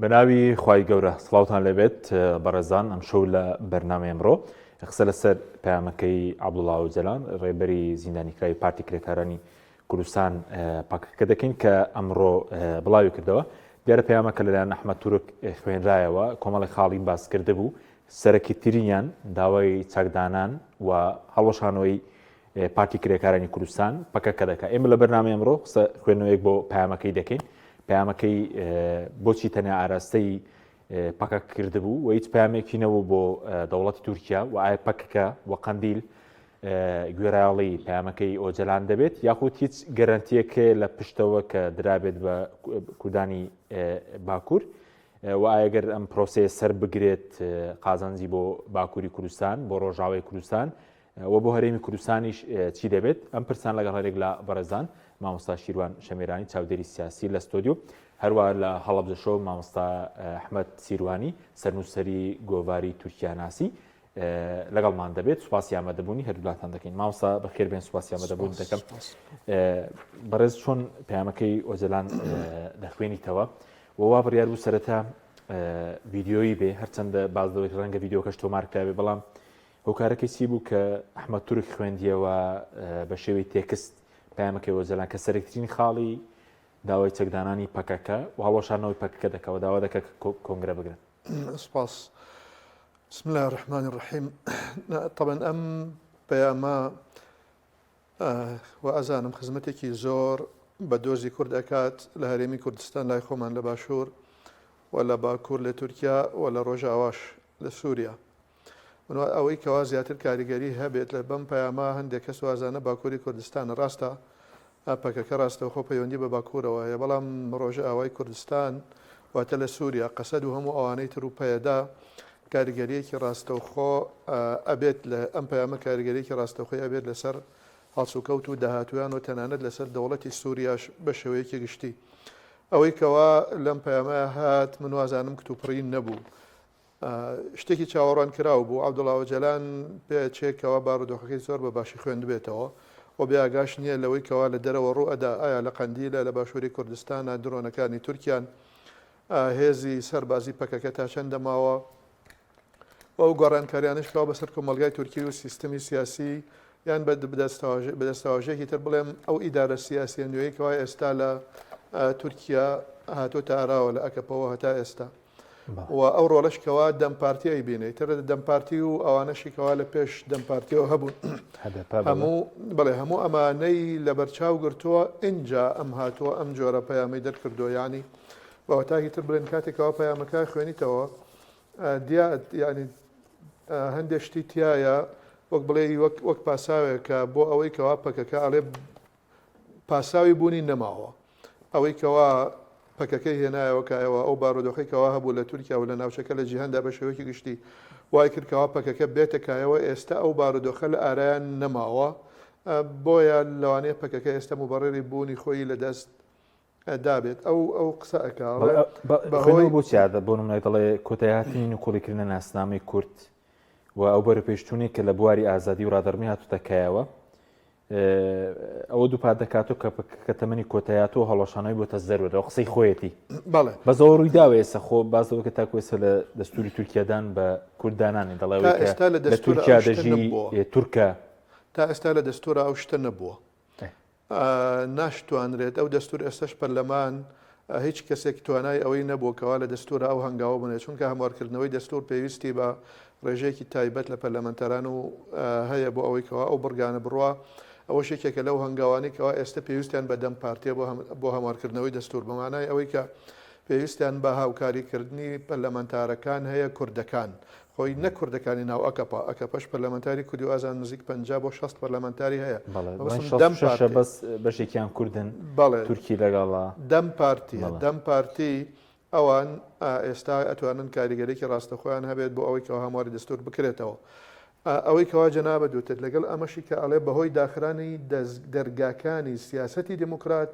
بناوی خوای گەورە سڵاوتان لەبێت بەڕێزان ئەم شەو لە بەرنامە ئەمڕۆ قسە لەسەر پەیامەکەی عەبدوڵڵا ئۆجەلان ڕێبەری زیندانیکراوی پارتی کرێکارانی کوردستان پاکەکە دەکەین کە ئەمڕۆ بڵاوی کردەوە. دیارە پەیامەکە لەلایەن ئەحمەد تورک خوێنرایەوە، کۆمەڵی خاڵی باس کردبوو، سەرەکیترینیان داوای چاکدانان و هەڵوەشانەوەی پارتی کرێکارانی کوردستان پاکەکە دەکات. ئێمە لە بەرنامە ئەمڕۆ قسە خوێندنەوەیەک بۆ پەیامەکەی دەکەین. پەیامەکەی بۆچی تەنیا ئاراستەی پاکە کردبوو و هیچ پەیامێکی نەبوو بۆ دەوڵەتی تورکیا و ئایا پاکەکە وە قەندیل گوێرایەڵی پەیامەکەی ئۆجەلان دەبێت یاخود هیچ گەرانتیەکە لە پشتەوە کە درابێت بە کوردانی باکوور و ئاگەر ئەم پرۆسەیە سەر بگرێت قازانجی بۆ باکووری کوردستان بۆ ڕۆژاوای کوردستان و بۆ هەرێمی کوردستانیش چی دەبێت؟ ئەم پرسان لەگەڵ هەرێک لە بەڕێزان مامۆستا شیروان شەمێرانی چاودێری سیاسی لە ستۆدیۆ، هەروە لە هەڵەبجە شۆ مامۆستا ئەحمەد سیروانی سەرنووسەری گۆڤاری تورکیاناسی لەگەڵمان دەبێت. سوپاسی ئامادەبوونی هەردوولاتان دەکەین. مامۆستا بەخێربێن، سوپاسی ئامادەبوون دەکەم. بەڕێز چۆن پەیامەکەی ئۆجەلان دەخوێنیتەوە و وا بڕیار بوو سەرەتا ڤیدیۆیی بێ، هەرچەندە باز دەوێت ڕەنگە ڤیدیۆکەش تۆمارکراوێ، بەڵام هۆکارەکەی چی بوو کە ئەحمەد تورک خوێندیەوە بە شێوەی تێکست پەیامەکەی ئۆجەلان کە سەرەکیترین خاڵی داوای چەکدانانی پاکەکە و هەڵوەشانەوەی پاکەکە دەکەوە، داوا دەکە کۆنگرە بگرن. سپاس. بسم الله الرحمن الرحيم. طبعا ئەم پەیامە و ئەزانم خزمەتێکی زۆر بە دۆزی کورد ئەکات لە هەرێمی کوردستان لای خۆمان لە باشوور و لە باکوور لە تورکیا و لە ڕۆژاواش لە سووریا. ئەوەی کەوا زیاتر کاریگەری هەبێت لە بەم پەیامە هەندێک کەس وازانە باکووری کوردستان ڕاستە پاکەکە ڕاستە خۆ پەیوەندی بە باکوورەوە هەیە، بەڵام ڕۆژاوای کوردستان واتە لە سووریا قەسەد و هەموو ئەوانەی تر و پەیەدا کاریگەریەکی ڕاستەوخۆ ئەبێت لە ئەم پەیامە کاریگەریەکی ڕاستەوخۆی ئەبێت لەسەر هەڵسوکەوت و داهاتویان و تەنانەت لەسەر دەوڵەتی سووریاش بە شێوەیەکی گشتی. ئەوەی کەوا لەم پەیامە هات من وازانم کتوپڕین نەبوو، شتێکی چاوەڕوان کراو بوو. عەبدوڵڵا ئۆجەلان پێچێکەوە بارودۆخەکەی زۆر بە باشی خوێندبێتەوە و بێئاگاش نییە لەوەی کەوا لە دەرەوە ڕوو ئەدا ئایا لە قەندیلە لە باشووری کوردستانە درۆنەکانی تورکیان هێزی سەربازی پەکەکە تا چەندە ماوە و ئەو گۆڕانکاریانش کەوا بەسەر کۆمەلگای تورکی و سیستەمی سیاسی یان بەدەستەواژەیەکی تر بڵێم ئەو ئیدارە سیاسی نوێی کەوا ئێستا لە تورکیا هاتۆتە ئاراوە لە ئەکەپەوە هەتا ئێستا و ئەو ڕۆڵەشکەوە دەمپارتیایی بینێت تر دەمپارتی و ئەوانەشیکەوا لە پێش دەمپارتیەوە هەبوون هەموو ئەمانەی لە بەرچاو گرتووە ئینجا ئەم هاتووە ئەم جۆرە پەیامی دەرکردووە. یانی بەوەتاکی تر بڵێن کاتێکەوە پەیامەکە خوێنیتەوە ینی هەندێک شتی تایە وەک بڵێ وەک پاساوێکە بۆ ئەوەی کەوا پەکەکە ئەڵێ پاساوی بوونی نەماوە، ئەوەی کەوا پەکەکەی هێنایەوە کایەوە ئەو بارودۆخەی کەوا هەبوو لە تورکیا و لە ناوچەکە لە جیهاندا بە شێوەیەکی گشتی وای کردکەوە پەکەکە بێتە کایەوە. ئێستا ئەو بارودۆخە لە ئارایان نەماوە، بۆیە لەوانەیە پەکەکە ئێستا مبەڕێری بوونی خۆی لە دەست دابێت. ئەو قسە ئەکڵێ بۆ چیادە بۆ نمونای دەڵێ کۆتایهاتنی نوکۆڵیکردنە ناسنامەی کورد و ئەو بەرەپێشچوونی کە لە بواری ئازادی و ڕادەرمی هاتووتە کایەوە ئەوە دووپات دەکاتەوە کە تەمەنی کۆتایاتەوە هەڵۆشانەوەی بۆتە زەرەوە قسەی خۆیەتی بەزەوە ڕووی داوە ئێستا خۆ بازەوە کە تاکوێسە لە دەستوری تورکیادان بە کورددانانی دەڵێەوەی لە تورکیا دەژی تورکە تا ئێستا لە دەستورە ئەو شتە نەبووە، ناشتوانرێت ئەو دەستور ئێستش پەرلەمان هیچ کەسێک توانای ئەوەی نەبووە کەوا لە دەستورە ئەو هەنگاوە بنێت، چونکە هەموارکردنەوەی دەستور پێویستی بە ڕێژەیەکی تایبەت لە پەرلەمانتەران و هەیە بۆ ئەوەی کەوا ئەو بڕگانە بڕوا. ئەوە شێکێکە لەو هەنگاوانی کەوا ئێستا پێویستیان بە دەمپارتیە بۆ هەموارکردنەوەی دەستور بەمانای ئەوەی کە پێویستیان بە هاوکاریکردنی پەرلەمانتارەکان هەیە کوردەکان خۆی نە کوردەکانی ناو ئەکەپەش پەرلەمانتاری کوردی و ئازان نزیک 50 بۆ 60 پەرلەمانتاری هەیە بەس بەشێکیان کوردن تورکی لەگەڵا دەمپارتی ئەوان ئێستا ئەتوانن کاریگەرێکی ڕاستەخۆیان هەبێت بۆ ئەوەی کەوا هەمواری دەستور بکرێتەوە. ئەوەی کەوا جەنابە دووتر لەگەڵ ئەمەشی کە ئەڵێ بەهۆی داخرانی دەرگاکانی سیاسەتی دموکرات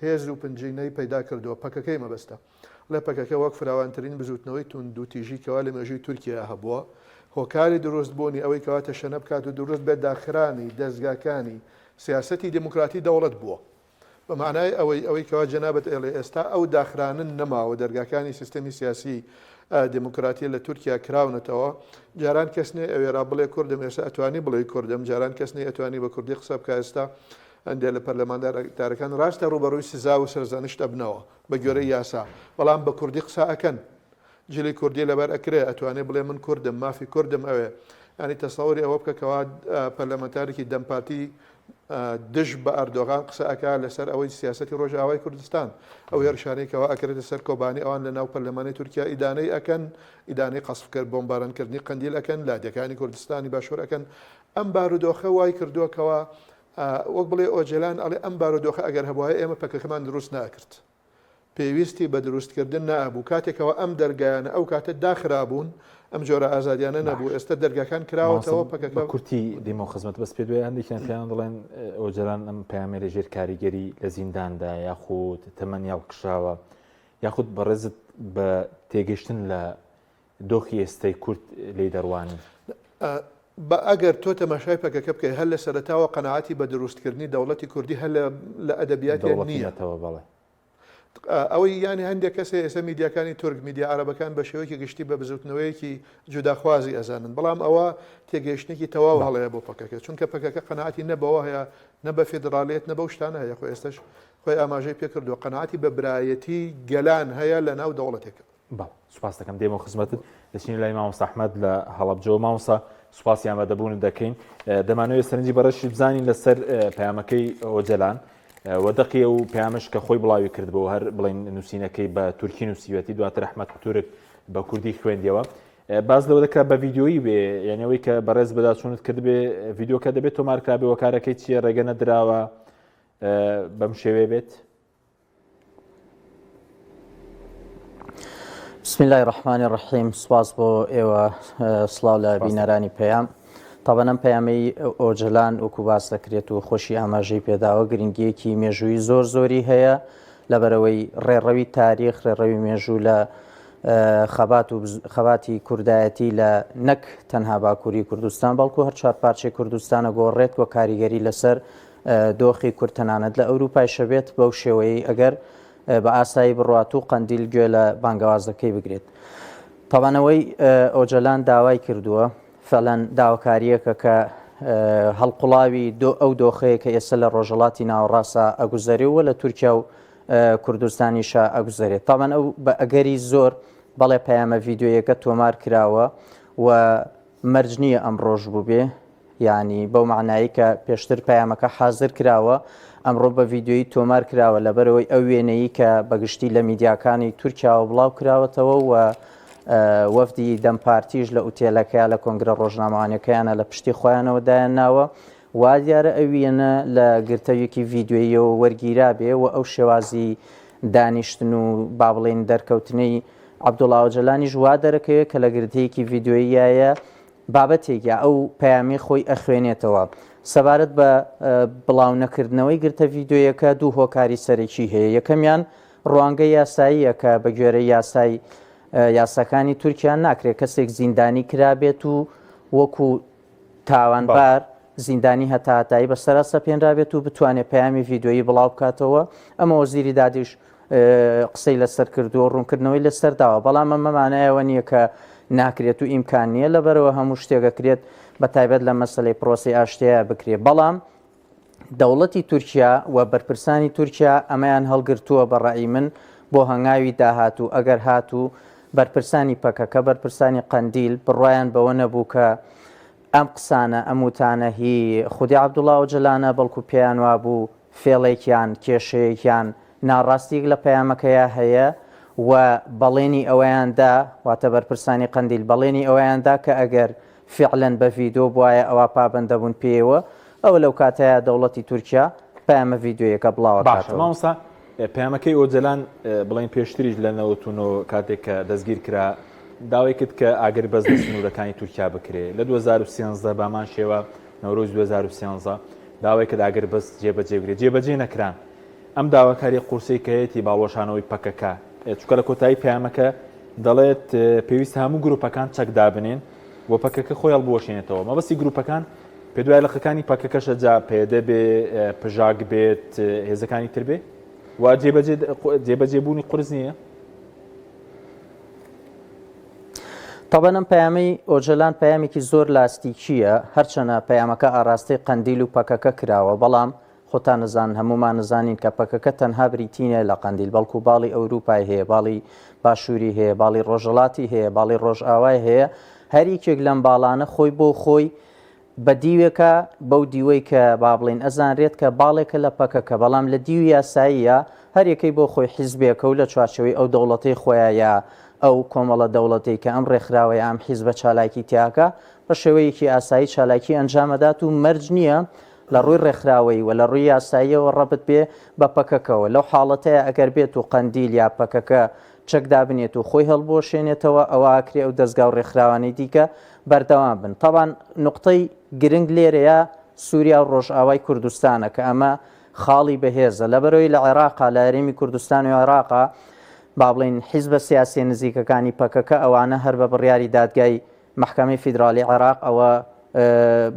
هێز و پنجینەی پەیدا کردووە پەکەکەی مەبەستە لە پەکەکە وەک فراوانترین بزوتنەوەی توندوتیژیکەوە لە مێژووی تورکیا هەبووە، هۆکاری دروستبوونی ئەوەی کەواتە شەنە بکات و دروست بێت داخرانی دەستگاکانی سیاسەتی دموکراتی دەوڵەت بووە بەمانای ئەوەی کەوا جەنابەت ئێڵێ ئێستا ئەو داخرانن نەماوە دەرگاکانی سیستەمی سیاسی دموکراتی لە تورکیا کراونەتەوە جاران کەسنێ ئەوێرا بڵێ کوردم ئێستا ئەتوانی بڵێ کوردم جاران کەسنێ ئەتوانی بە کوردی قسە بکە ئێستا ئەندێ لە پەرلەماندارەکان ڕاستە ڕوبەڕووی سزا و سەرزانشت ئەبنەوە بە گوێرەی یاسا بەڵام بە کوردی قسە ئەکەن جلی کوردی لەبەر ئەکرێ ئەتوانێ بڵێ من کوردم مافی کوردم ئەوێ ینی تەسەوری ئەوە بکەکەوا پەرلەمەنتارێکی دەمپارتی دژ بە ئەردۆغان قسە ئەکا لەسەر ئەوەی سیاسەتی ڕۆژئاوای کوردستان ئەو هێرشانێکەوە ئەکرێتە سەر کۆبانی ئەوان لە ناو پەرلەمانی تورکیا ئیدانەی ئەکەن ئیدانەی قەسفکرد بۆمبارانکردنی قندیل ئەکەن لادەکانی کوردستانی باشوور ئەکەن ئەم بارودۆخە وای کردووەکەوە وەک بڵێ ئۆجلان ئەڵێ ئەم بارودۆخە ئەگەر هەبووە ئێمە پەکەکەمان دروست ناکرد پێویستی بە دروستکردن نابوو کاتێکەوە ئەم دەرگایانە ئەو کاتە داخرابوون ئەم جۆرە ئازادیانە نەبوو ئێستا دەرگاکان کراوەتەوە پەکەکە کورتی دیمە خزمەت بەس پێ دوێ هەندێکیان پێیان دەڵێن ئۆجلان ئەم پەیامێ لەژێر کاریگەری لە زینداندا یاخود تەمەنیا کشاوە یاخود بەڕێزت بە تێگەشتن لە دۆخی ئێستای کورد لێ دەڕوانی بە ئەگەر تۆ تەماشای پەکەکە بکەی هەر لە سەرەتاوە قەنەعاتی بە دروستکردنی دەوڵەتی کوردی هەر لە ئەدەبیاتی نییە بەڵێ ئەوەی ینی هەندێک کەسێ ئێستا میدیاکانی تورک میدیا عربەکان بە شێوەیەکی گشتی بە بزوتنەوەیەکی جوداخوازی ئەزانن بەڵام ئەوە تێگەیشتێکی تەواو هەڵەیە بۆ پەکەکە چونکە پەکەکە قەنەعاتی نەبەوە هەیە نە بە فێدراڵێت نە بە شتانە هەیە خۆ ئێستش خۆی ئاماژەی پێکردووە قەنەعاتی بە برایەتی گەلان هەیە لە ناو دەوڵەتێکە سوپاس دەکەم دێمە خزمەتت دەچین لای مامۆستا ئەحمەد لە هەڵەبجەوە مامۆستا سوپاسیان بەدەبوون دەکەین دەمانەوێت سەرنجی بەڕەشی بزانین لەسەر پەیامەکەی ئۆجەلان وەدەقی و پامش کە خۆی بڵاوی کردبەوە هەر بڵین نووسینەکەی بە تورکی نووسیوەتی دواتر ئەحمەد تورک بە کوردی خوێندیەوە باز لەوە دەکرا بە ڤیددیۆیی بێ یانەوەی کە بەڕێز بەداچوونت کرد بێ ڤیددیۆکە دەبێت تۆمارکرابێ وەکارەکەی چیە ڕێگە نەدراوە بەم شێوێ بێت بسم الله الرحمن الرحیم سواز بۆ ئێوە سڵاو لە بینەرانی پەیام تاوانم پەیامەی ئۆجلان وەکو باس دەکرێت و خۆشی ئاماژەی پێداوە گرنگیەکی مێژووی زۆری هەیە لەبەرەوەی ڕێڕەوی تاریخ ڕێڕەوی مێژوو لە خەباتی کوردایەتی لە نەک تەنها باکووری کوردستان بەڵکو هەر چوار پارچەی کوردستانە گۆڕێت و کاریگەری لەسەر دۆخی کورد تەنانەت لە ئەوروپای شەبێت بەو شێوەیە ئەگەر بە ئاسایی بڕات و قەندیل گوێ لە بانگەوازەکەی بگرێت تاوانەوەی ئۆجلان داوای کردووە فەلەن داواکاریەکە کە هەڵقوڵاوی ئەو دۆخەیە کە ئێستا لە ڕۆژهڵاتی ناوەڕاستە ئەگوزەرێەوە لە تورکیا و کوردستانیشە ئەگوزارێت تاوان ئەو بە ئەگەری زۆر بەڵێ پەیامە ڤیددیۆیەکە تۆمار کراوە و مەرج نییە ئەم ڕۆژ بوو بێ ینی بەو معنایی کە پێشتر پەیامەکە حازر کراوە ئەمڕۆ بە ڤیددیۆی تۆمار کراوە لەبەرەوەی ئەو وێنەیە کە بەگشتی لە میدیاکانی تورکیاوە بڵاو کراوەتەوە و وەفدی دەمپارتیش لە ئوتێلەکەیان لە کۆنگرە ڕۆژنامەوانەکەیانە لە پشتی خۆیانەوە دایانناوە وا دیارە ئەوێنە لە گرتەویەکی ڤیددیۆیەوە وەرگیرا بێ و ئەو شێوازی دانیشتن و با بڵێن دەرکەوتنەی عەبدوڵڵا ئۆجەلانیش وا دەرەکەوێت کە لە گرتەیەکی ڤیددیۆیایە بابەتێکە ئەو پەیامی خۆی ئەخوێنێتەوە سەبارەت بە بڵاو نەکردنەوەی گرتە ڤیددیۆیەکە دوو هۆکاری سەرەکی هەیە یەکەمیان ڕوانگەی یاساییە کە بە گوێرەی یاساکانی تورکیا ناکرێت کەسێک زیندانی کرابێت و وەکو تاوانبار زیندانی هەتایی بەسەرا سەپێنرابێت و بتوانێت پەیامی ڤیددیۆیی بڵاو بکاتەوە ئەمە وەزیری دادیش قسەی لەسەر کردووە ڕوونکردنەوەی لەسەر داوە بەڵام ئەمە مانایەوە نییە کە ناکرێت و ئیمکان نییە لەبەرەوە هەموو شتێکەکرێت بە تایبەت لە مەسلەی پرۆسی ئاشتەیە بکرێت بەڵام دەوڵەتی تورکیا و بەرپرسانی تورکیا ئەمەیان هەڵگرتووە بە ڕای من بۆ هەنگاوی داهاتوو ئەگەر هاتوو بەرپرسانی پەکەکە بەرپرسانی قەندیل بڕایان بەوە نەبوو کە ئەم قسانە ئەموتانە هی خودی عەبدوڵڵا ئۆجەلانە بەڵکو پێیان وابوو فێڵێکیان کێشەیەکیان ناڕاستیەک لە پەیامەکەیە هەیە و بەڵێنی ئەوەیاندا واتە بەرپرسانی قەندیل بەڵێنی ئەوەیاندا کە ئەگەر فعلەن بە ڤیددیۆ بواە ئەوە پابەندە بوون پێیەوە ئەوە لەو کاتەیە دەوڵەتی تورکیا پەیامە ڤیددیۆیەکە بڵاوە مامۆستا پەیامەکەی ئۆجەلان بڵین پێشتریش لە نەوەتونەوە کاتێک کە دەستگیر کرا داوای کرد کە ئاگەری بەس لە سنوورەکانی تورکیا بکرێت لە 2013 بامان شێوە نەورۆز 2013 داوای کرد ئاگەر بەس جێبەجێ بکرێت جێبەجێ نەکران ئەم داواکاری قورسەی کەیەتی باڵۆشانەوەی پەکەکە چکە لە کۆتایی پەیامەکە دەڵێت پێویست هەموو گروپەکان چەک دابنێن بۆ پەکەکە خۆی هەڵبوەشێنێتەوە مەبەستی گروپەکان پێ دوای لەقەکانی پاکەکەشە جا پێدە بێ پژاک بێت هێزەکانی تر بێ وا جێبەجێبوونی قرس نییە؟ تەبەنم پەیامی ئۆجلان پەیامێکی زۆر لاستیکیە هەرچەنە پەیامەکە ئاراستەی قەندیل و پەکەکە کراوە بەڵام خۆتان نزان هەمومان نزانین کە پەکەکە تەنها بریتینە لە قەندیل بەڵکو باڵی ئەوروپای هەیە باڵی باشووری هەیە باڵی ڕۆژهڵاتی هەیە باڵی ڕۆژئاوای هەیە هەریکێک لەم باڵانە خۆی بۆ خۆی بە دیوێکە بەو دیوەی کە با بڵێن ئەزانرێت کە باڵێکە لە پەکەکە بەڵام لە دیوی یاساییە هەرێکەی بۆ خۆی حیزبێکە و لە چوارچەوەی ئەو دەوڵەتەی خۆیان یا ئەو کۆمەڵە دەوڵەتەی کە ئەم ڕێکخراوەی ئەم حیزبە چالاکی تیاکە بە شێوەیەکی ئاسایی چالاکی ئەنجامەدات و مەرج نییە لە ڕووی ڕێکخراوەی و لە ڕووی یاساییەوە ڕەبت بێ بە پەکەکەوە لەو حاڵەتەیە ئەگەر بێت و قەندیل یا پەکەکە چەکدا بنێت و خۆی هەڵبۆشێنێتەوە ئەوە ئاکرێ ئەو دەستگا و ڕێکخراوانەی دیکە بەردەوام بن تەبان نقطەی گرنگ لێرەیە سووریا و ڕۆژئاوای کوردستانە کە ئەمە خاڵی بەهێزە لەبەرەوەی لە عێراقا لە هەرێمی کوردستان و عێراقا با بڵین حیزبە سیاسی نزیکەکانی پەکەکە ئەوانە هەر بە بڕیاری دادگای محکەمەی فیدرالی عێراق ئەوە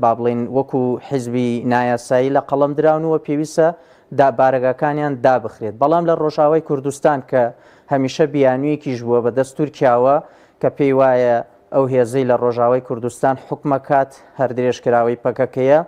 با بڵین وەکو حیزبی نایاسایی لە قەڵەم دراونەوە پێویستە بارگەکانیان دابخرێت بەڵام لە ڕۆژاوای کوردستان کە هەمیشە بیانوویەکیش بووە بە دەستور کیاوە کە پێی وایە ئەو هێزەی لە ڕۆژاوای کوردستان حکومەکات هەر درێژکراوەی پەکەکەیە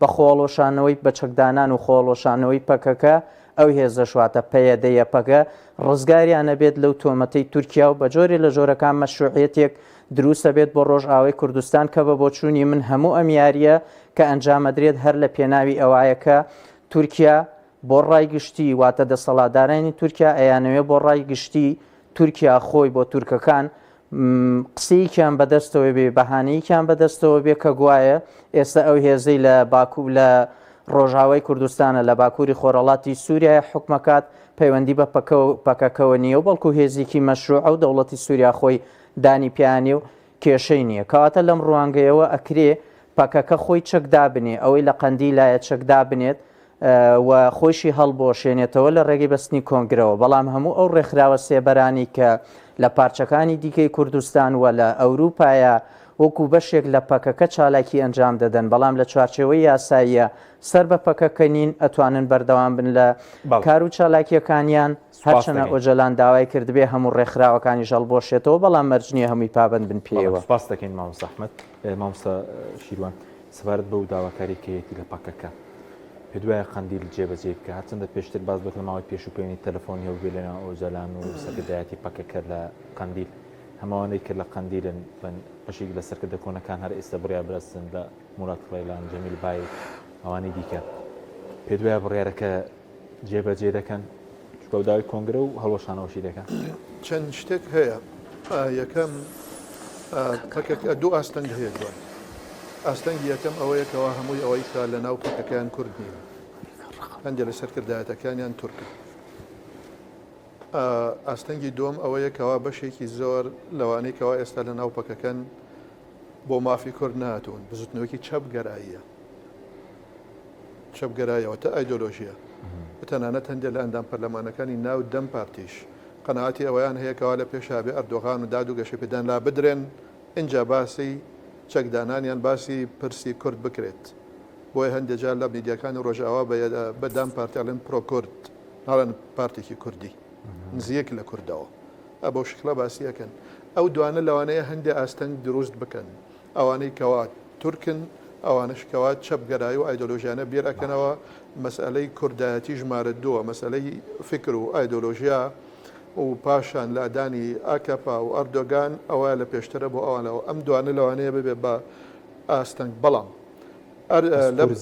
بە خۆڵۆشانەوەی بە چەکدانان و خۆڵۆشانەوەی پەکەکە ئەو هێزە شواتە پەیەدەیە پەکە ڕزگاریانە بێت لەو تۆمەتەی تورکیا و بە جۆرێ لە جۆرەکان مەشروعیەتێک دروستە بێت بۆ ڕۆژئاوای کوردستان کە بە بۆچوونی من هەموو ئەم یاریە کە ئەنجامەدرێت هەر لە پێناوی ئەوایەکە تورکیا بۆ ڕای گشتی واتە دەسەڵاتدارانی تورکیا ئەیانەوێ بۆ ڕای گشتی تورکیا خۆی بۆ تورکەکان قسەیەکیان بەدەستەوە بێ بەهانەیەکیان بەدەستەوە بێ کە گوایە ئێستا ئەو هێزەی لە باکو لە ڕۆژاوای کوردستانە لە باکووری خۆرەڵاتی سووریای حکومەکات پەیوەندی بە پەکەکەوە نییە و بەڵکو هێزێکی مەشروع ئەو دەوڵەتی سووریا خۆی دانی پیانێ و کێشەی نییە کەواتە لەم ڕوانگەیەوە ئەکرێ پەکەکە خۆی چەکدا بنێ ئەوەی لە قەندیلایە چەکدا بنێت و خۆشی هەڵبۆشێنێتەوە لە ڕێگەی بەستنی کۆنگرەوە بەڵام هەموو ئەو ڕێکخراوە سێبەرانی کە لە پارچەکانی دیکەی کوردستان و لە ئەوروپایە وەکو بەشێک لە پەکەکە چالاکی ئەنجام دەدەن بەڵام لە چوارچێوەی یاساییە سەر بە پەکەکە نین ئەتوانن بەردەوام بن لە کار و چالاکیەکانیان هەرچەنە ئۆجەلان داوای کردبێ هەموو ڕێکخراوەکانی هەڵبۆشێتەوە بەڵام مەرجنیە هەمووی پابند بن پێوە سپاس دەکەین مامۆستا ئەحمەد مامۆستا شیروان سەبارەت بەو داواکاری کەیەتی لە پەکەکە پێ دوایە قەندیل جێبەجێ بکە هەرچەندە پێشتر باز بکە ماوەی پێشوپێنی تەلەفۆنی هەبوو لەنا ئۆجەلان و سەرکردایەتی پەکەکە لە قەندیل هەماوانەی کرد لە قەندیلن بەشێک لە سەرکردە کۆنەکان هەر ئێستا بڕیا برەستن لە مورات فڕێلان جەمیل بای ئەوانەی دیکە پێ دوایە بڕیارەکە جێبەجێ دەکەن چکە داوای کۆنگرە و هەڵۆشانەوەشی دەکەن چەند شتێک هەیە یەکەم پەکەکە دوو ئاستەنگ هەیە دوای ئاستەنگی یەکەم ئەوەیەکەوە هەمووی ئەوەی کە لە ناو پەکەکەیان کورد نین هەندێک لە سەرکردایەتەکانیان تورکە ئاستەنگی دۆم ئەوەیەکەوە بەشێکی زۆر لەوانەی کەەوە ئێستا لە ناو پەکەکەن بۆ مافی کورد ناتون بزوتنەوەکی چەپگەراییە چەپگەرایەوە تا ئایدۆلۆژیە بتەنانەت هەندێک لە ئەندام پەرلەمانەکانی ناو دەم پارتیش قەنەعاتی ئەوەیان هەیەکەوە لە پێشابێ ئەردۆغان و داد و گەشە پێدان لا بدرێن اینجا باسی چەکدانانیان باسی پرسی کورد بکرێت بۆی هەندێک جار لە میدیاکانی ڕۆژئاوا بەدام پارتیاڵێن پرۆکورد ناڵێن پارتێکی کوردی نزیەک لە کوردەوە بۆ شکڵە باسیەکەن ئەو دوانە لەوانەیە هەندێک ئاستەنگ دروست بکەن ئەوانەی کەوا تورکن ئەوانشکەوە چەپگەرایی و ئایدۆلۆژیانە بێرەکەنەوە مەسئلەی کوردایەتی ژمارە دووە مەسئلەی فکر و ئایدۆلۆژیا و پاشان لە ئەدانی ئاکەپا و ئەردۆگان ئەوە لە پێشترە بۆ ئەوانەوە ئەم دوانە لەوانەیە ببێ بە ئاستەنگ بەڵام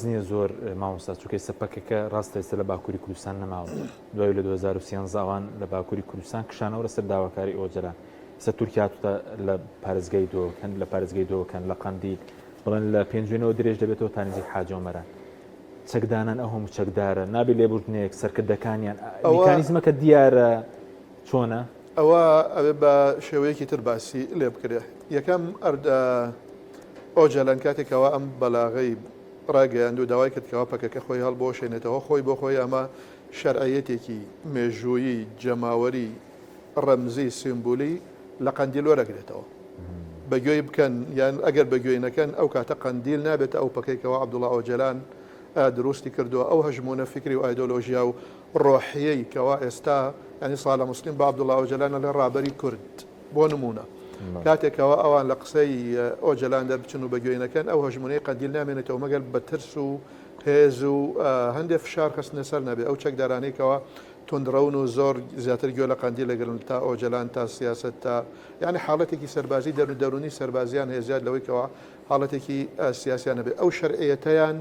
نییە زۆر مامۆستا چووکەی سەپەکەکە ڕاستە ئێستا لە باکووری کوردستان نەماوە دوای لە 2013 ئەوان لە باکووری کوردستان کشانەوە لەسەر داواکاری ئۆجەلان ئێستا تورکیا لە پارێزگای دۆکەن لە پارێزگای دۆکەن لە قەندیل بڵێن لە پێنجێنەوە درێژ دەبێتەوە تانزی حاجۆمەرە چەکدانان ئەو هەموو چەکدارە نابێت لێبوردنێک سەرکردەکانیان میکانیزمەکە دیارە چۆنە ئەوە ئەوێ بە شێوەیەکی تر باسی لێ بکرێ یەکەم ئۆجەلان کاتێکەوە ئەم بەلاغەی ڕاگەیاند و داوای کردکەوە پەکەکە خۆی هەڵبۆشێنێتەوە خۆی بۆ خۆی ئەمە شەرعەتێکی مێژوویی جەماوەری ڕەمزی سیمبولی لە قەندیل وەرەگرێتەوە بەگوێی بکەن یان ئەگەر بەگوێی نەکەن ئەو کاتە قەندیل نابێت ئەو پەکەیکەوە عەبدوڵڵا ئۆجەلان دروستی کردووە ئەو هەژمونە فکری و ئایدۆلۆژیا و ڕۆحیەی کەوا ئێستا ینی ساڵە مسلیم بە عەبدوڵڵا ئۆجەلانە لە ڕابەری کورد بۆ نمونە کاتێکەوە ئەوان لە قسەی ئۆجەلان دەربچن و بەگوێی نەکەن ئەو هەژمونەی قەندیل نامێنێتەوە مەگەر بە ترس و هێز و هەندێک فشار خستنە سەر نەبێ ئەو چەکدارانەیەکەوە تندڕەون و زۆر زیاتر گوێ لە قەندیل لەگرن تا ئۆجەلان تا سیاست تا یعنی حاڵەتێکی سەربازی دەرونی سەربازیان هێزیات لەوەیکەوە حاڵەتێکی سیاسیان نەبێت ئەو شەرعیەتەیان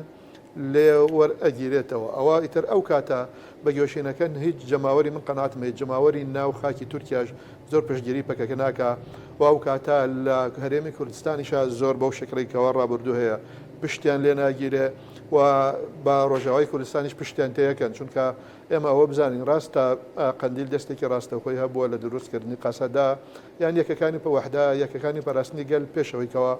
لێ وەرئەگیرێتەوە ئەوە ئیتر ئەو کاتە بەگوێشینەکەن هیچ جەماوەری من قەناتم هەیە جەماوەری ناو خاکی تورکیاش زۆر پشتگیری پەکەکە ناکە و ئەو کاتە لە هەرێمی کوردستانیشا زۆر بەو شکڕێکەوە ڕابردوو هەیە پشتیان لێ ناگیرێ و بە ڕۆژاوای کوردستانیش پشتیان تەیەکەن چونکە ئێمە ئەوە بزانین ڕاستە قەندیل دەستێکی ڕاستەخۆی هەبووە لە دروستکردنی قاسەدا یان یەکەکانی پەوەحدا یەکەکانی پاراستنی گەل پێشەوەیکەوە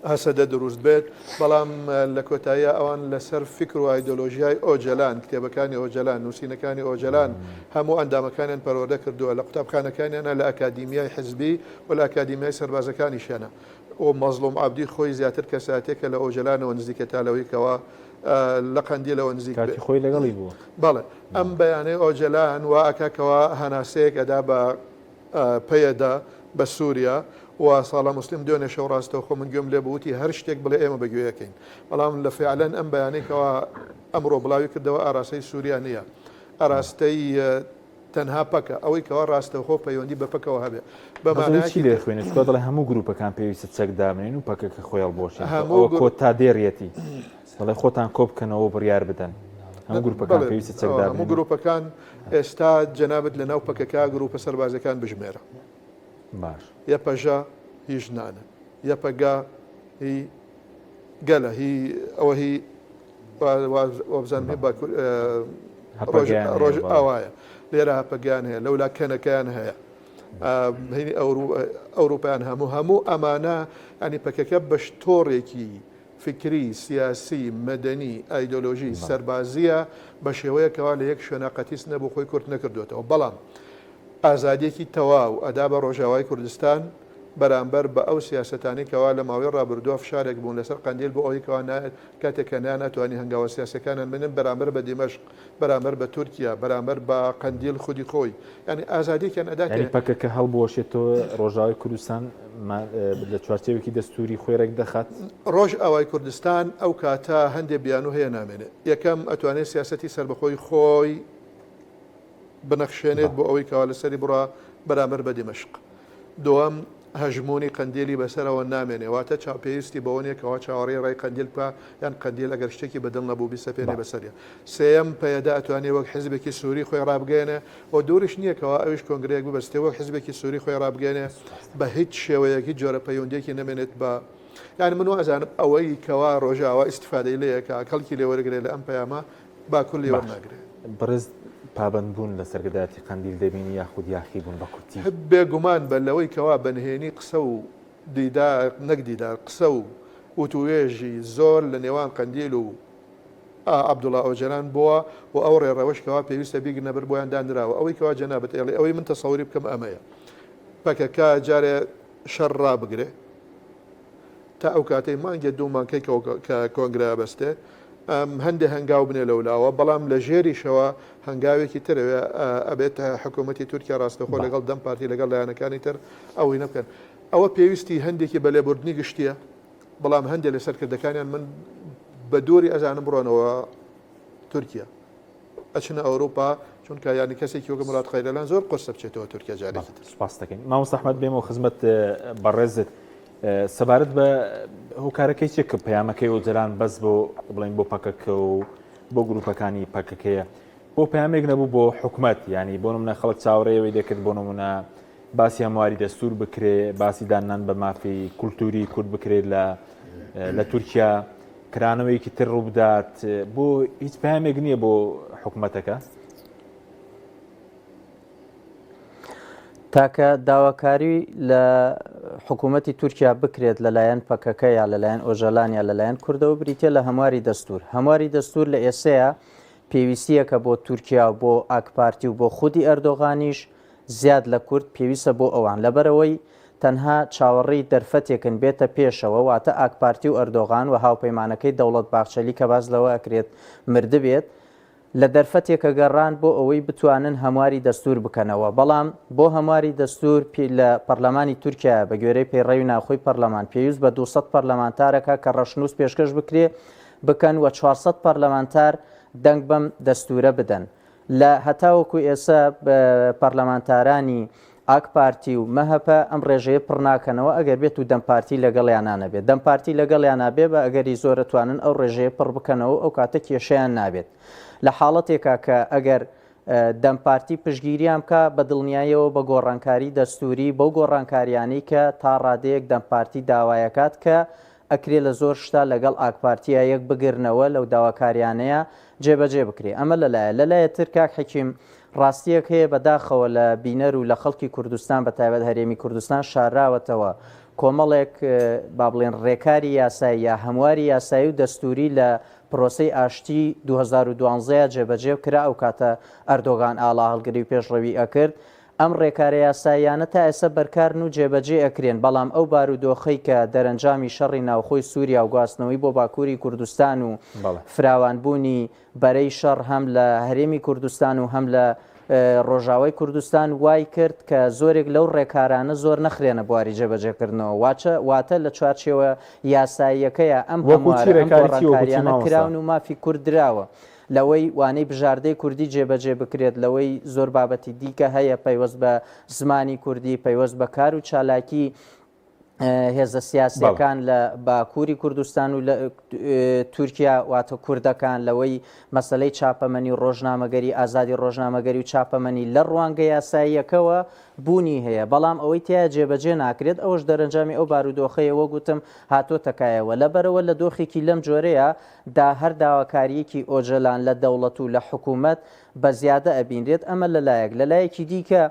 ئاسەدە دروست بێت بەڵام لە کۆتاییە ئەوان لەسەر فکر و ئایدۆلۆژیای ئۆجەلان کتێبەکانی ئۆجەلان نووسینەکانی ئۆجەلان هەموو ئەندامەکانیان پەروەردە کردووە لە قوتابخانەکانیانە لە ئەکادیمیای حزبی و لە ئەکادیمیای سەربازەکانیشیانە ئەو مەزلوم عەبدی خۆی زیاتر کەساتێکە لە ئۆجەلانەوە نزیکە تا لەوەیکەوە لە قەندیلەوە نزیک کاتی خۆی لەگەڵی بوو بەڵێ ئەم بەیانەی ئۆجەلان وا ئەکاکەوە هەناسەیەک ئەدا بە پەیەدا بە سووریا و ساڵە مسلیم دوێنێ شەو ڕاستەوە خۆ من گوێم لێ بوتی هەر شتێک بڵێ ئێمە بەگوێیەکەین بەڵام لە فعلەن ئەم بەیانەیەکەوە ئەمڕۆ بڵاوی کردەوە ئاراستەی سووریا نییە ئاراستەی تەنها پەکە ئەوەی کەەوە ڕاستەوخۆ پەیوەندی بە پەکەوە هەبێ بەمانچی لێ خوێنێت دڵێ هەموو گروپەکان پێویستە چەک دامێن و پەکەکە خۆیڵ بۆشێن ئەوە کۆ تا دێڕێتی دەڵێ خۆتان کۆ بکەنەوە بڕیار بدەن هەموو گروپەکان پێویستە چەک دامێن هەموو گروپەکان ئێستا جەنابەت لە ناو پەکەکە گروپە سەربازەکان بژمێرە باش یە پەژە هیچ نانە یە پەگا هی گەلە هی ئەوە هی وابزان ڕۆژ ئاوایە لێرە هەپەگیان هەیە لەولا کەنەکەیان هەیە هینی ئەوروپیان هەموو ئەمانە ئەنی پەکەکە بەش تۆڕێکی فکری سیاسی مەدەنی ئایدۆلۆژی سەربازیە بە شێوەیەکەوە لە یەک شوێنە قەتیس نەبوو خۆی کورت نەکردوێتەوە بەڵام ئازادیەکی تەواو ئەدا بە ڕۆژاوای کوردستان بەرامبەر بە ئەو سیاستانی کەوا لە ماوەی ڕابردووە فشارێک بوون لەسەر قەندیل بۆ ئەوەی کەوا کاتێکە ناتوانانی هەنگاوە سیاسەکانان بنن بەرامبەر بە دیمەشق بەرامبەر بە تورکیا بەرامبەر بە قەندیل خودی خۆی ینی ئازادیەکیان ئەدا پەکەکە هەڵبوەشێتەوە ڕۆژاوی کوردستان لە چوارچێوێکی دەستوری خۆیرێک دەخات ڕۆژ ئاوای کوردستان ئەو کاتە هەندێک بیان و هەیە نامێنێت یەکەم ئەتوانێت سیاسەتی سربەخۆی خۆی بنەخشێنێت بۆ ئەوەی کەوا لەسەری بڕا بەرامبەر بە دیمەشق دووەم هەژمونی قەندیلی بەسەرەوە نامێنێ واتە چاپێویستی بەوەنێکەوە چاوەڕێی ڕای قەندیل بکە یان قەندیل ئەگەر شتێکی بەدڵ نەبوو بیسەپێنێ بەسەریە سێەم پەیەدا ئەتوانێت وەک حزبێکی سووری خۆی ڕابگەێنێ و دوورش نییەکەوە ئەوش کۆنگرەیەک ببەستێ وەک حزبێکی سووری خۆی ڕابگەێنێ بە هیچ شێوەیەکی جۆرە پەیوەندێکی نەمێنێت بە یانی من ئەزانم ئەوەی کەوا ڕۆژاوە ئیسیفادەی لەیەکە کەڵکی لێوەرگێ لە ئەم پەیامە باکوور لێوەرناگرێت بەرز پابند بوون لە سەرگەداتی قەندیل دەبینی یاخود یاخی بوون بە کورتی بێگومان بە لەوەی کەوا بەنهێنی قسە و دیدار نەکدیدار قسە و وتوێژی زۆر لە نێوان قەندیل و عەبدوڵڵا ئۆجەلان بووە و ئەو ڕێڕەوەشکەوە پێویستە بیگرنە بەر بۆیان دانراوە ئەوەی کەوا جەنابەت ئێڵێ ئەوەی من تەسەوری بکەم ئەمەیە پەکەکە جارێ شەڕ ڕابگرێ تا ئەو کاتەی مانگێ دوو مانکەی کە کۆنگرا بەستێ هەندێک هەنگاو بنێ لەولاوە بەڵام لە ژێریشەوە هەنگاوێکی ترەوێ ئەبێت حکوومەتی تورکیا ڕاستەخۆ لەگەڵ دەم پارتی لەگەڵ لایەنەکانی تر ئەوەی نەبکەن ئەوە پێویستی هەندێکی بە لێبوردنی گشتیە بەڵام هەندێک لە سەرکردەکانیان من بە دووری ئەزانم بڕۆنەوە تورکیا ئەچنە ئەوروپا چونکە ینی کەسێکی وەکو مراد خەیرەلان زۆر قرسە بچێتەوە تورکیا جارێکی تر سپاس دەکەین مامۆستا ئەحمەد بێمەوە خزمەت بەڕێزت سەبارەت بە هۆکارەکەی چێ کە پەیامەکەی ئۆجەلان بەس بۆ بڵین بۆ پەکەکە و بۆ گروپەکانی پەکەکەیە بۆ پەیامێک نەبوو بۆ حکوومەت ینی بۆ نمونە خەڵک چاوەڕێەوەی دەکرد بۆ نمونە باسی هەمواری دەستور بکرێ باسی دانان بە مافی کولتوری کورد بکرێت لە تورکیا کرانەوەیکی تر ڕوو بدات بۆ هیچ پەیامێک نییە بۆ حکوومەتەکە تاکە داواکاری لە حکوومەتی تورکیا بکرێت لەلایەن پەکەکە یا لەلایەن ئۆژەلان یا لەلایەن کوردەوە بریتە لە هەمواری دەستور هەمواری دەستور لە ئێسەیە پێویستیەکە بۆ تورکیا و بۆ ئاکپارتی و بۆ خودی ئەردۆغانیش زیاد لە کورد پێویستە بۆ ئەوان لەبەرەوەی تەنها چاوەڕی دەرفەتێکن بێتە پێشەوە واتە ئاکپارتی و ئەردۆغان و هاوپەیمانەکەی دەوڵەت باخچەلی کە باز لەوە ئەکرێت مردبێت لە دەرفەتێکە گەڕان بۆ ئەوەی بتوانن هەمواری دەستور بکەنەوە بەڵام بۆ هەمواری دەستور لە پەرلەمانی تورکیا بە گوێرەی پەیڕەوی ناوخۆی پەرلەمان پێویست بە 200 پەرلەمانتارەکە کە ڕەشنووس پێشکەش بکەن و 400 پەرلەمانتار دەنگ بەم دەستورە بدەن لە هەتاوەکو ئێستا پەرلەمانتارانی ئاکپارتی و مەهەپە ئەم ڕێژەیە پڕناکەنەوە ئەگەر بێت و دەمپارتی لەگەڵیانانە بێت دەمپارتی لەگەڵیانە بێ بە ئەگەری زۆرەتوانن ئەو ڕێژەیە پڕ بکەنەوە ئەو کاتە کێشەیان نابێت لە حاڵەتێکا کە ئەگەر دەمپارتی پشگیریان بکە بە دڵنیایەوە بە گۆڕانکاری دەستوری بەو گۆڕانکاریانی کە تا ڕادەیەک دەمپارتی داوایەکات کە ئەکرێ لە زۆر شتا لەگەڵ ئاکپارتیە یەک بگرنەوە لەو داواکاریانەیە جێبەجێ بکرێ ئەمە لەلایە تر کاک حەکیم ڕاستیەک هەیە بەداخەوە لە بینەر و لە خەڵکی کوردستان بە تایبەت هەرێمی کوردستان شاراوەتەوە کۆمەڵێک با بڵێن ڕێکاری یاسایی یا هەمواری یاسایی و دەستوری لە پرۆسەی ئاشتی 2012 جێبەجێ کرا ئەو کاتە ئەردۆغان ئاڵا هەڵگری و پێشڕەوی ئەکرد ئەم ڕێکارە یاساییانە تا ئێستا بەرکارن و جێبەجێ ئەکرێن بەڵام ئەو بارودۆخەی کە دەرەنجامی شەڕی ناوخۆی سووریا و گواستنەوەی بۆ باکووری کوردستان و فراوانبوونی بەرەی شەڕ هەم لە هەرێمی کوردستان و هەم لە ڕۆژاوای کوردستان وای کرد کە زۆرێک لەو ڕێکارانە زۆر نەخرێنە بواری جێبەجێکردنەوە واتە لە چوارچێوە یاساییەکەیە ئەم ڕێکاریانە کراون و مافی کورد دراوە لەوەی وانەی بژاردەی کوردی جێبەجێ بکرێت لەوەی زۆر بابەتی دیکە هەیە پەیوەست بە زمانی کوردی پەیوەست بە کار و چالاکی هێزە سیاسیەکان لە باکووری کوردستان و لە تورکیا واتە کوردەکان لەوەی مەسلەی چاپەمەنی و ڕۆژنامەگەری ئازادی ڕۆژنامەگەری و چاپەمەنی لە ڕوانگە یاساییەکەوە بوونی هەیە بەڵام ئەوەی تایە جێبەجێ ناکرێت ئەوش دەرەنجامی ئەو بارودۆخەیەوە گوتم هاتۆ تەکایەوە لەبەرەوە لە دۆخێکی لەم جۆرەیە دا هەر داواکاریەکی ئۆجەلان لە دەوڵەت و لە حکوومەت بە زیادە ئەبینرێت ئەمە لەلایەکی دیکە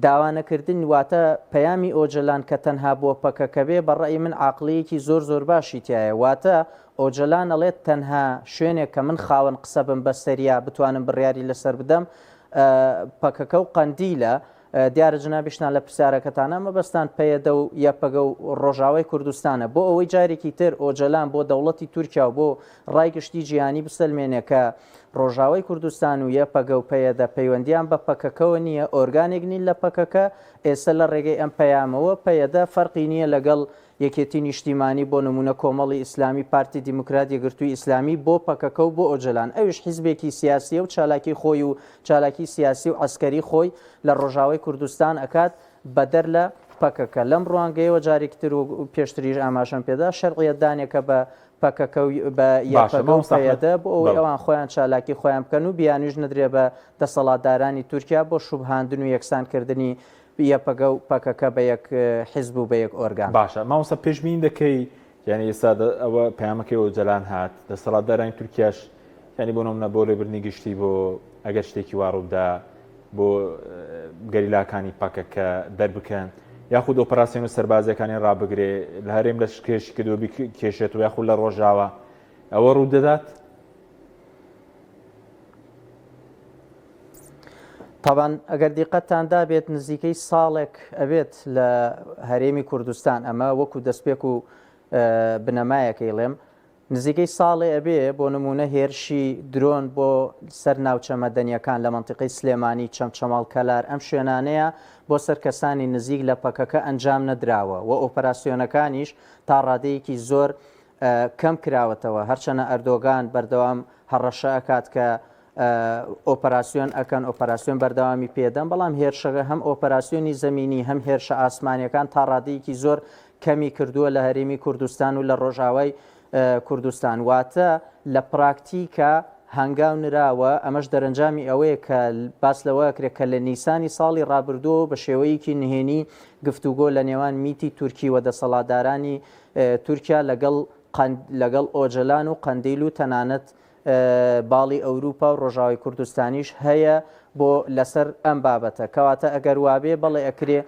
داوانەکردن واتە پەیامی ئۆجەلان کە تەنها بۆ پەکەکە بێ بەڕێی من عاقلەیەکی زۆر باشی تایە واتە ئۆجەلان ئەڵێت تەنها شوێنێک کە من خاوەن قسە بم بە سەریا بتوانم بڕیاری لەسەر بدەم پەکەکە و قەندیلە دیارە جنابیشتان لە پرسیارەکەتانە مەبەستان پەیەدە و یەپەگە و ڕۆژاوای کوردستانە بۆ ئەوەی جارێکی تر ئۆجەلان بۆ دەوڵەتی تورکیا و بۆ ڕایگشتی جیهانی بسەلمێنێکە ڕۆژاوای کوردستان و یەپەگە و پەیەدە پەیوەندیان بە پەکەکەەوە نییە ئۆرگانێک نین لە پەکەکە ئێستا لە ڕێگەی ئەم پەیامەوە پەیەدە فەرقی نییە لەگەڵ یەکێتی نیشتیمانی بۆ نمونە کۆمەڵی ئیسلامی پارتی دیموکرات یەکگرتووی ئیسلامی بۆ پەکەکە و بۆ ئۆجەلان ئەوش حیزبێکی سیاسیە و چالاکی خۆی و چالاکی سیاسی و ئەسکەری خۆی لە ڕۆژاوای کوردستان ئەکات بەدەر لە پەکەکە لەم ڕوانگەیەوە جارێکتر و پێشتریش ئاماژەم پێدا شەرقیەتدانێکە بە پەکەکە بە یەپەگەڵفەیەدە بۆ ئەوەی ئەوان خۆیان چالاکی خۆیان بکەن و بیانویش نەدرێ بە دەسەڵاتدارانی تورکیا بۆ شوبهاندن و یەکسانکردنی یەپەگە و پەکەکە بە یەک حیزب و بە یەک ئۆرگان باشە مامۆستا پێشبین دەکەی یعنی ئێستا ئەوە پەیامەکەی ئۆجەلان هات دەسەڵاتدارانی تورکیاش ینی بۆ نمونە بۆ لێبرنی گشتی بۆ ئەگەر شتێکی واڕوودا بۆ گەریلاکانی پەکەکە دەربکەن یاخود ئۆپەراسیۆن و سەربازەکانی ڕابگرێ لە هەرێم لە شکێشی کردووە کێشێت و یاخود لە ڕۆژاوە ئەوە ڕوو دەدات؟ طبعاً ئەگەر دیقەتتاندا بێت نزیکەی ساڵێک ئەبێت لە هەرێمی کوردستان ئەمە وەکو دەستپێک و بنەمایەکەی لێم نزیکەی ساڵێ ئەبێ بۆ نمونە هێرشی درۆن بۆ سەر ناوچە مەدەنیەکان لە منتیقەی سلێمانی چەمچەماڵ کەلار ئەم شوێنانەیە بۆ سەر کەسانی نزیک لە پەکەکە ئەنجام نەدراوە و ئۆپەراسیۆنەکانیش تا ڕادەیەکی زۆر کەم کراوەتەوە هەرچەنە ئەردۆگان بەردەوام هەڕەشە ئەکات کە ئۆپەراسیۆن ئەکەن ئۆپەراسیۆن بەردەوامی پێدەن بەڵام هێرشەکە هەم ئۆپەراسیۆنی زەمینی هەم هێرشە ئاسمانیەکان تا ڕادەیەکی زۆر کەمی کردووە لە هەرێمی کوردستان و لە ڕۆژاوای کوردستان واتە لە پراکتیکە هەنگاو نراوە ئەمەش دەرەنجامی ئەوەیە کە باس لەوەکرێت کە لە نیسانی ساڵی ڕابردووە بە شێوەیەکی نهێنی گفتوگۆ لە نێوان میتی تورکی و دەسەڵاتدارانی تورکیا لەگەڵ ئۆجەلان و قەندیل و تەنانەت باڵی ئەوروپا و ڕۆژاوی کوردستانیش هەیە بۆ لەسەر ئەم بابەتە کەواتە ئەگەر وابێ بەڵێ ئەکرێ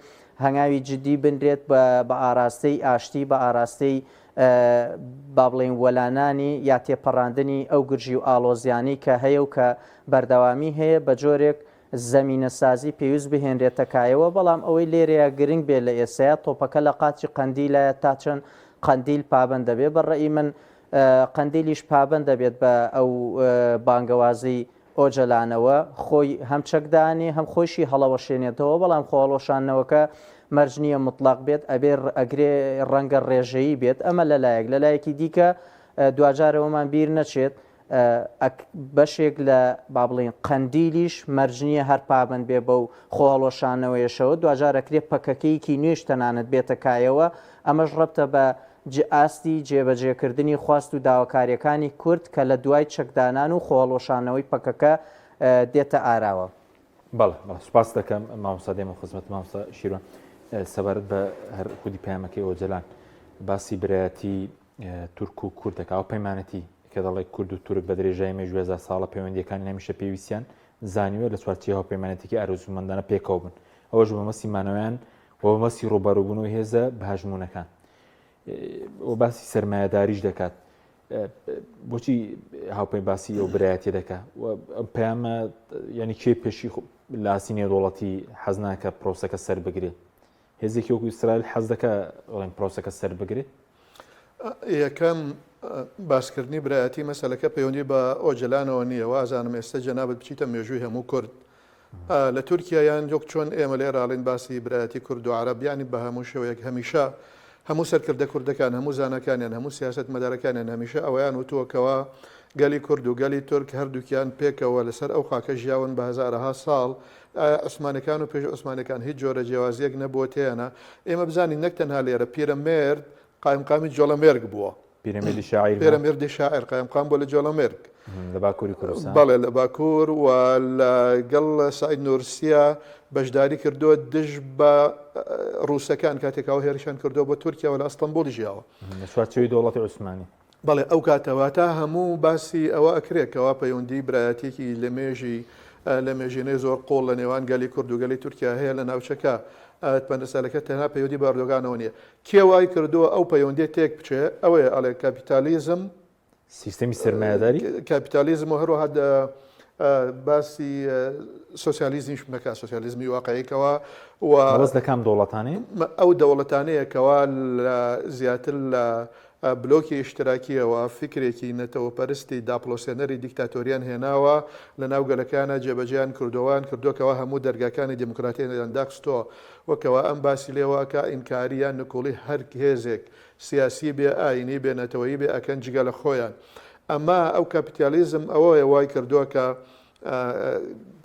هەنگاوی جدی بنرێت بە ئاراستەی ئاشتی بە ئاراستەی با بڵێن وەلانانی یا تێپەڕاندنی ئەو گرژی و ئاڵۆزیانی کە هەیە و کە بەردەوامی هەیە بە جۆرێک زەمینە سازی پێویست بهێنرێتەکایەوە بەڵام ئەوەی لێرەیە گرنگ بێت لە ئێسەیە تۆپەکە لە قاچی قەندیلە تا چەند قەندیل پابند دەبێت بەڕێی من قەندیلیش پابند دەبێت بە ئەو بانگەوازی ئۆجەلانەوە خۆی هەم چەکدانی هەم خۆشی هەڵەوەشێنێتەوە بەڵام خۆڵۆشانەوەکە مەرجنیە مطلق بێت ئەبێ ئەگرێ ڕەنگە ڕێژەیی بێت ئەمە لەلایەکی دیکە دوجارەوەمان بیر نەچێت بەشێک لە با بڵین قەندیلیش مەرجنیە هەر پابند بێ بەو خۆڵۆشانەوەیشەوە دوجارەکرێ پەکەکەیکی نوێش تەنانەت بێتەکایەوە ئەمەش ڕەبتە بە ئاستی جێبەجێکردنی خواست و داواکاریەکانی کورد کە لە دوای چەکدانان و خۆڵۆشانەوەی پەکەکە دێتە ئاراوە. بەڵێ سوپاس دەکەم مامۆستا دێمە خزمەت مامۆستا شیروان سەبارەت بە هەر خودی پەیامەکەی ئۆجەلان باسی برایەتی تورک و کوردەکە ئەو پەیمانەتی کە دەڵێ کورد و تورک بە درێژای مێژوێزە ساڵە پەیوەندیەکانی هەمیشە پێویستیان زانیوە لە چوارچێوە پەیمانەتێکی ئارەزومەندانە پێکەوە بن ئەوەش بە مەسی مانەوەیان و بە مەسی ڕووبەڕووبوون و هێزە بە هەژمونونەکان و باسی سەرمایەداریش دەکات بۆچی هاوپەی باسی ئەو برایەتی دەکات پەیامە ینی کێ پێشی لاسی نێودوڵەتی حەز ناکە پرۆسەکە سەر بگرێت هێزێکی وەکو ئیسرائیل حەز دەکە ئەڵێن پرۆسەکە سەر بگرێت یەکەم باسکردنی برایەتی مەسەلەکە پەیوەندی بە ئۆجەلانەوە نییە وازانم ئێستا جەنابەت بچیتە مێژووی هەموو کورد لە تورکیا یان جۆک چۆن ئێمە لێراڵین باسی برایەتی کورد و عەرەبیانی بە هەموو شێوەیەک هەمیشە هەموو سەرکردە کوردەکان هەموو زانەکانیان هەموو سیاست مەدارەکانیان هەمیشە ئەویان وتووەکەوە گەلی کورد و گەلی تورک هەردووکیان پێکەوە لەسەر ئەو خاکە ژیاون بە هەزارەها ساڵ عوسمانەکان و پێش عوسمانەکان هیچ جۆرە جیاوازیەک نەبووە تێیانە ئێمە بزانین نەک تەنها لێرە پیرەمێرد قایمقامی جۆڵەمێرگ بووە پیرەمێردی شاعر قایمقام بۆ لە جۆڵەمێرگ لە باکووری کوردستان بەڵێ لە باکوور و لەگەڵ سعید نورسیە بەشداری کردووە دژ بە ڕووسەکان کاتێکەوە هێرشان کردووە بۆ تورکیا و لە ئەستەمبوڵ ژیاوە چوارچێوەی دەوڵەتی عوسمانی بەڵێ ئەو کاتەوەتا هەموو باسی ئەوە ئەکرێتەوە پەیوەندی برایەتێکی لە مێژینەی زۆر قۆڵ لە نێوان گەلی کورد و گەلی تورکیا هەیە لە ناوچەکە پەندەسالەکە تەنها پەیوەندی باردۆگانەوە نییە کێ وای کردووە ئەو پەیوەندی تێک بچێ ئەوەیە ئەڵێ کاپیتالیزم سیستەمی سەرمایەداری کاپیتالیزم و هەروەها باسی سوسیالیزمیش بکات سوسیالیزمی واقعیەکەوە وەز لە کام دەوڵەتانەیە ئەو دەوڵەتانەیەکەوە زیاتر لە بلۆکی اشتراکیەوە فکرێکی نەتەوە پەرستی داپلۆسێنەری دیکتاتۆریان هێناوە لە ناو گەلەکانە جێبەجیان کردووان کردوکەوە هەموو دەرگاکانی دموکراتیان داخستۆ وەکەوە ئەم باسی لێواکە ئینکاریان نکۆڵی هەر هێزێک سیاسی بێ ئاینی بێنەتەوەی بێ ئەکەن جگە لە خۆیان ئەمە ئەو کاپیتالیزم ئەوەیە وای کردووە کە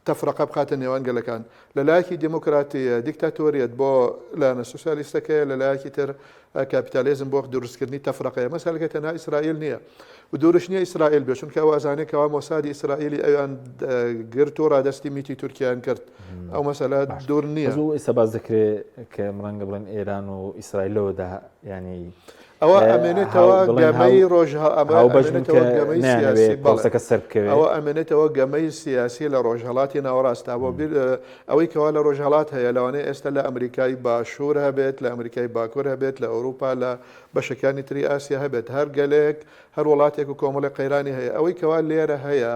تەفرەقە بخاتە نێوان گەلەکان لە لایەکی دموکراتیە دیکتاتۆریەت بۆ لایەنە سوسیالیستەکەیە لە لایەکی تر کاپیتالیزم بۆ دروستکردنی تەفرەقەیە مەسەلەکە تەنها ئیسرائیل نییە و دوورش نییە ئیسرائیل بێ چونکە وازانێکەوە مۆسادی ئیسرائیلی ئەویان گرت و ڕادەستی میتی تورکیان کرد ئەو مەسەلە دوور نییە ئێستا باز دەکرێت کە ڕەنگە بڵێن ئێران و ئیسرائیلەوەدا ینی ئەوە ئەمێنێتەوە گەمەی ڕۆژهەڵاتەکە سەر بکەوێت ئەوە ئەمێنێتەوە گەمەی سیاسی لە ڕۆژهەڵاتی ناوەڕاستە بۆ ئەوەی کەوا لە ڕۆژهەڵات هەیە لەوانەیە ئێستا لە ئەمریکای باشوور هەبێت لە ئەمریکای باکوور هەبێت لە ئەوروپا لە بەشەکانی تری ئاسیا هەبێت هەر گەلێک هەر وڵاتێک و کۆمەڵی قەیرانی هەیە ئەوەی کەوا لێرە هەیە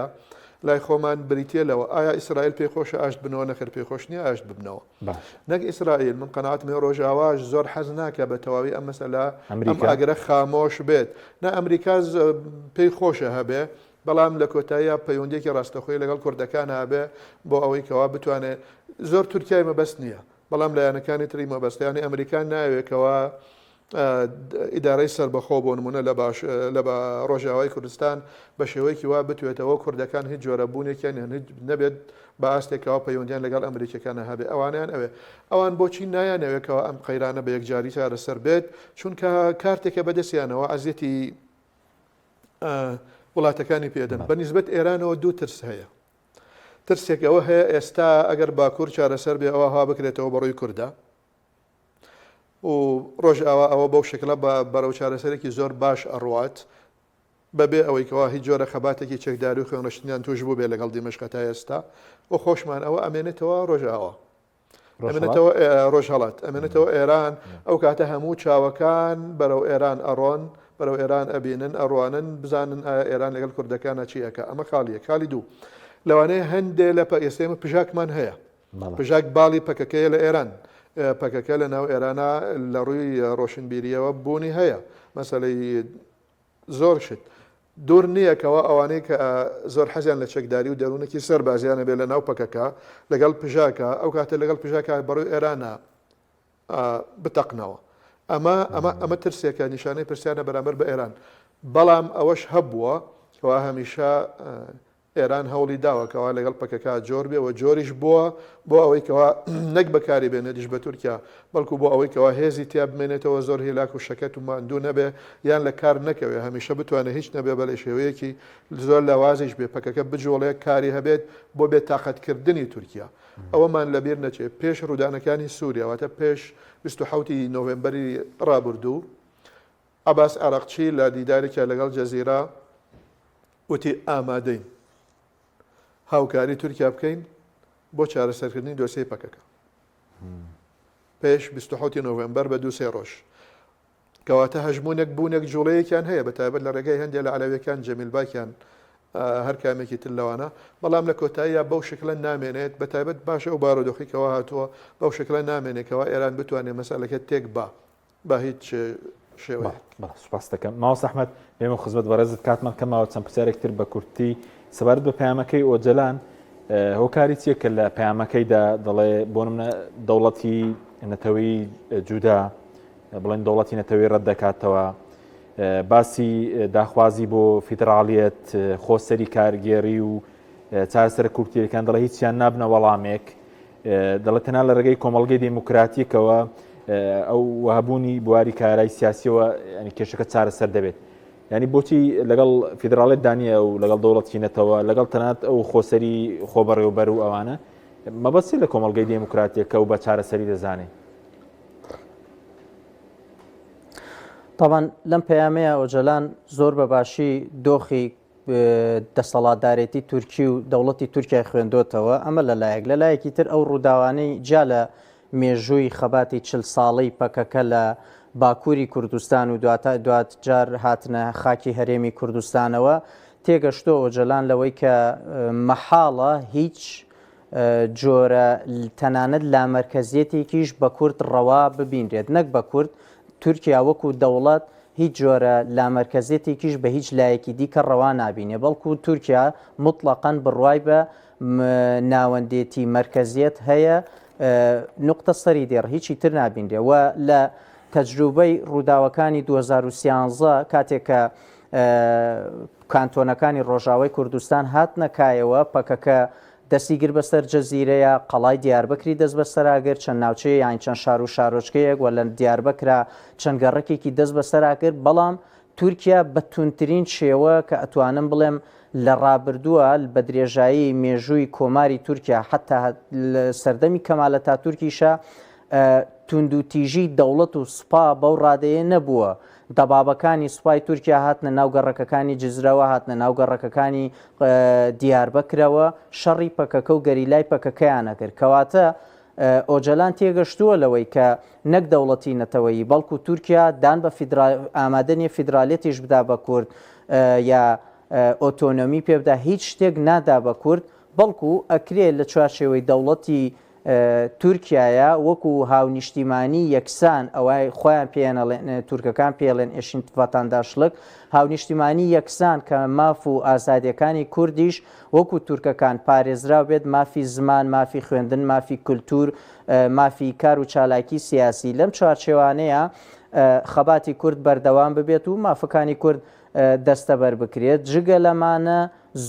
لای خۆمان بریتێلەوە ئایا ئیسرائیل پێخۆشە ئاشت بنەوە نەخر پێخۆش نییە ئاشت ببنەوە نەک ئیسرائیل من قەناعەتم ڕۆژاواش زۆر حەز ناکە بە تەواوی ئەم مەسەلا ئەم ئاگرە خامۆش بێت نە ئەمریکا پێی خۆشە هەبێ بەڵام لە کۆتاییە پەیوەندێکی ڕاستەخۆی لەگەڵ کوردەکان هەبێ بۆ ئەوەی کەوا بتوانێت زۆر تورکیای مەبەست نییە بەڵام لایەنەکانی تری مەبەستیانی ئەمریکان ناوێتەوە ئیدارەی سەربەخۆ بۆ نمونە لە بە ڕۆژاوای کوردستان بە شێوەیەکی وا بتوێتەوە کوردەکان هیچ جۆرە بوونێکیان نەبێت بە ئاستێکەوە پەیوەندیان لەگەڵ ئەمریکەکانە هەبێ ئەوانیان ئەوێ ئەوان بۆچی نایانەوێتەوە ئەم قەیرانە بە یەکجاری چارە سەر بێت چونکە کارتێکە بەدەستیانەوە ئازیەتی وڵاتەکانی پێدەن بەنسبەت ئێرانەوە دوو ترس هەیە ترسێکەوە هەیە ئێستا ئەگەر باکوور چارەسەر بێ ئەوە ها بکرێتەوە بەڕووی کووردە و ڕۆژئاوا ئەوە بەو شکلە بە بەرەو چارەسەرێکی زۆر باش ئەڕوات بەبێ ئەوەی کەوا هیچ جۆرە خەباتێکی چەکداری و خوێنشتنیان توش بوو بێ لەگەڵ دیمەشق تا ئێستا و خۆشمان ئەوە ئەمێنێتەوە ڕۆژئاوا ئەمێنێتەوە ڕۆژهەڵات ئەمێنێتەوە ئێران ئەو کاتە هەموو چاوەکان بەرەو ئێران ئەڕۆن بەرەو ئێران ئەبینن ئەڕوانن بزانن ئێران لەگەڵ کوردەکانە چیەکە ئەمە خاڵیە خالی دوو لەوانەیە هەندێک لە ئێسێمە پژاکمان هەیە پژاک باڵی پەکەکەیە لە ئێران پەکەکە لە ناو ئێرانە لە ڕووی ڕۆشنبیریەوە بوونی هەیە مەسەلەی زۆر شت دوور نییە کەەوە ئەوانەی کە زۆر حەزیان لە چەکداری و دەروونێکی سەر بازیانە بێت لە ناو پەکەکە لەگەڵ پژاکە ئەو کاتە لەگەڵ پژاکە بەڕووی ئێرانە بتەقنەوە ئەمە ترسێکە نیشانەی پرسیانە بەرامبەر بە ئێران بەڵام ئەوەش هەبووە کەوا هەمیشە ئێران هەوڵی داوەکەەوە لەگەڵ پەکەکە جۆر بێەوە جۆریش بووە بۆ ئەوەی کەوا نەک بەکاری بێنە دیش بە تورکیا بەڵکو بۆ ئەوەی کەوا هێزی تیا بمێنێتەوە زۆر هیلاک و شەکەت و ماندوو نەبێ یان لە کار نەکەوێ هەمیشە بتوانێت هیچ نەبێ بەڵێ شێوەیەکی زۆر لەوازیش بێ پەکەکە بجۆڵەیە کاری هەبێت بۆ بێت تااقەتکردنی تورکیا ئەوەمان لەبیر نەچێت پێش ڕوودانەکانی سووریا واتە پێش 27 نۆڤێمبەری ڕابردوو عەباس عەراقچی لە دیدارێکە لەگەڵ جەزیرە وتی ئامادەین هاوکاری تورکیا بکەین بۆ چارەسەرکردنی دۆسیەی پەکەکە پێش 27 نۆڤێمبەر بە 2-3 ڕۆژ کەواتە هەژمونێک بوونێک جوڵەیەکیان هەیە بەتایبەت لە ڕێگەی هەندێک لە عەلەویەکان جەمیلباکیان هەر کامێکی تر لەوانە بەڵام لە کۆتاییە بەو شکلە نامێنێت بەتایبەت باشە و بارودۆخیکەوە هاتووە بەو شکلە نامێنێتەوە ئێران بتوانێت مەسەلەکە تێک بە هیچ شێوە سوپاس دەکەم ماوەس ئەحمەد پێمە خزمەت بەڕێزت کاتمان کەماوە چەند پرسیارێکتر بە کورتی سەبارەت بە پەیامەکەی ئۆجەلان هۆکاری چیە کە لە پەیامەکەیدا دەڵێ بۆ نمونە دەوڵەتی نەتەوەی جودا بڵێن دەوڵەتی نەتەوەی ڕەت دەکاتەوە باسی داخوازی بۆ فیدراڵیەت خۆسەری کارگێڕی و چارەسەر کورتیەکان دەڵێ هیچیان نابنە وەڵامێک دەڵێت تەنها لە ڕێگەی کۆمەڵگەی دموکراتیکەوە ئەو وهبوونی بواری کارای سیاسیەوە ینی کێشەکە چارەسەر دەبێت ینی بۆچی لەگەڵ فیدراڵێت دانیە و لەگەڵ دەوڵەتی نەتەوە لەگەڵ تەنات ئەو خۆسەری خۆبەڕێوەبەر و ئەوانە مەبەستی لە کۆمەڵگەی دموکراتیەکە و بە چارەسەری دەزانێت طبعا لەم پەیامەیە ئۆجەلان زۆر بەباشی دۆخی دەسەڵاتدارێتی تورکی و دەوڵەتی تورکیا خوێندۆتەوە ئەمە لەلایەک لەلایەکی تر ئەو ڕووداوانەی جا لە مێژووی خەباتی 40 ساڵەی پەکەکە لە باکووری کوردستان و دوات جار هاتنە خاکی هەرێمی کوردستانەوە تێگەشتۆ ئۆجەلان لەوەی کە مەحاڵە هیچ جۆرە تەنانەت لامەرکەزیەتێکیش بە کورد ڕەوا ببینرێت نەک بە کورد تورکیا وەکو دەوڵەت هیچ جۆرە لامەرکەزیەتێکیش بە هیچ لایەکی دیکە ڕەوا نابینێ بەڵکو تورکیا مطلقاً بڕوای بە ناوەندێتی مەرکەزیەت هەیە نقطە سەری دێڕ هیچی تر نابینرێ و لە تەجروبەی ڕووداوەکانی 2013 کاتێک کە کانتۆنەکانی ڕۆژاوای کوردستان هاتنەکایەوە پەکەکە دەستی گر بەسەر جەزیرەیە قەڵای دیاربەکری دەست بەسەراگرت چەند ناوچەیە یان چەند شار و شارۆچکەیەک وە لە دیاربەکرا چەند گەڕێکێکی دەست بەسەراگرت بەڵام تورکیا بە تونترین شێوە کە ئەتوانم بڵێم لە ڕابردووە بە درێژایی مێژووی کۆماری تورکیا حتا سەردەمی کەمالە تا تورکیشە توندوتیژی دەوڵەت و سوپا بەو ڕادەیە نەبووە دەبابەکانی سوپای تورکیا هاتنە ناو گەڕەکەکانی جزرەوە هاتنە ناو گەڕەکەکانی دیاربەکرەوە شەڕی پەکەکە و گەریلای پەکەکەیانە کرد کەواتە ئۆجەلان تێگەشتووە لەوەی کە نەک دەوڵەتی نەتەوەیی بەڵکو تورکیا دان بە ئامادەنیە فیدراالێتیش بدا بە کورد یا ئۆتۆنۆمی پێبدا هیچ شتێک نادا بە کورد بەڵکو ئەکرێت لە چوارچێوەی دەوڵەتی تورکایە وەکو هاونیشتیمانی یەکسان ئەوەی خۆیان پێێنەڵێن تورکەکان پێڵێن ئێشینتفاتانداشلک هاونیشتیمانی یەکسان کە ماف و ئازادیەکانی کوردیش وەکو تورکەکان پارێزراو بێت مافی زمان مافی خوێندن مافی کولتور مافی کار و چالاکی سیاسی لەم چوارچێوانەیە خەباتی کورد بەردەوام ببێت و مافەکانی کورد دەستەبەر بکرێت جگە لەمانە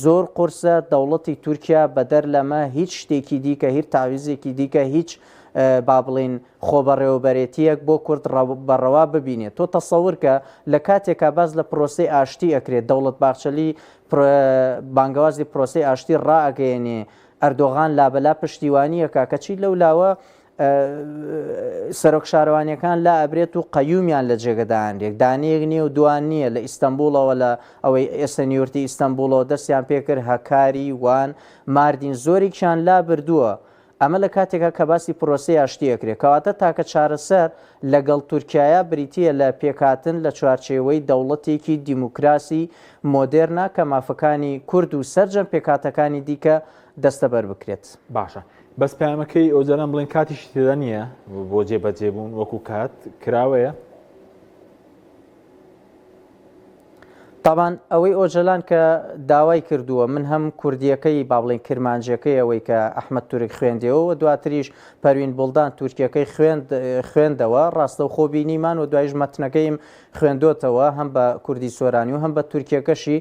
زۆر قورسە دەوڵەتی تورکیا بەدەر لەمە هیچ شتێکی دیکە هیچ تاویزێکی دیکە هیچ با بڵین خۆبەڕێوەبەرێتیەک بۆ کورد بەڕەوا ببینێت تۆ تەسەور کە لە کاتێکا باز لە پرۆسی ئاشتی ئەکرێت دەوڵەت باخچەلی بانگەوازی پرۆسی ئاشتی ڕائەگەیەنێ ئەردۆغان لابەلا پشتیوانیە کاکەچی لەولاوە سەرۆک شارەوانیەکان لا ئەبرێت و قەیومیان لە جێگەدانێک دانەیەک نییە و دوان نییە لە ئیستەمبولەوە لە ئەوەی ئێستا نیورتی ئیستەمبولەوە دەستیان پێکرد هەکاری وان ماردین زۆرێکیان لا بردووە ئەمە لە کاتێکە کە باسی پرۆسی ئاشتیەکرێت کەواتە تاکە چارەسەر لەگەڵ تورکایە بریتە لە پێکاتن لە چوارچێوەی دەوڵەتێکی دیموکراسی مۆدێرنا کە مافەکانی کورد و سەرجەم پێکاتەکانی دیکە دەستەبەر بکرێت. باشە بەس پامەکەی ئۆجاران بڵێن کاتیشی تێدا نییە بۆ جێبەجێبوون وەکو کات کراوەیە. تاوان ئەوەی ئۆجلان کە داوای کردووە من هەم کوردیەکەی با بڵێن کرمانجیەکەی ئەوەی کە ئەحمەد تورک خوێندەوە دواتریش پەروین بڵدان تورکیەکەی خوێندەوە ڕاستە و خۆبینیمان و دوایش مەتنەکەیم خوێندۆتەوە هەم بە کوردی سۆرانی و هەم بە تورکیەکەشی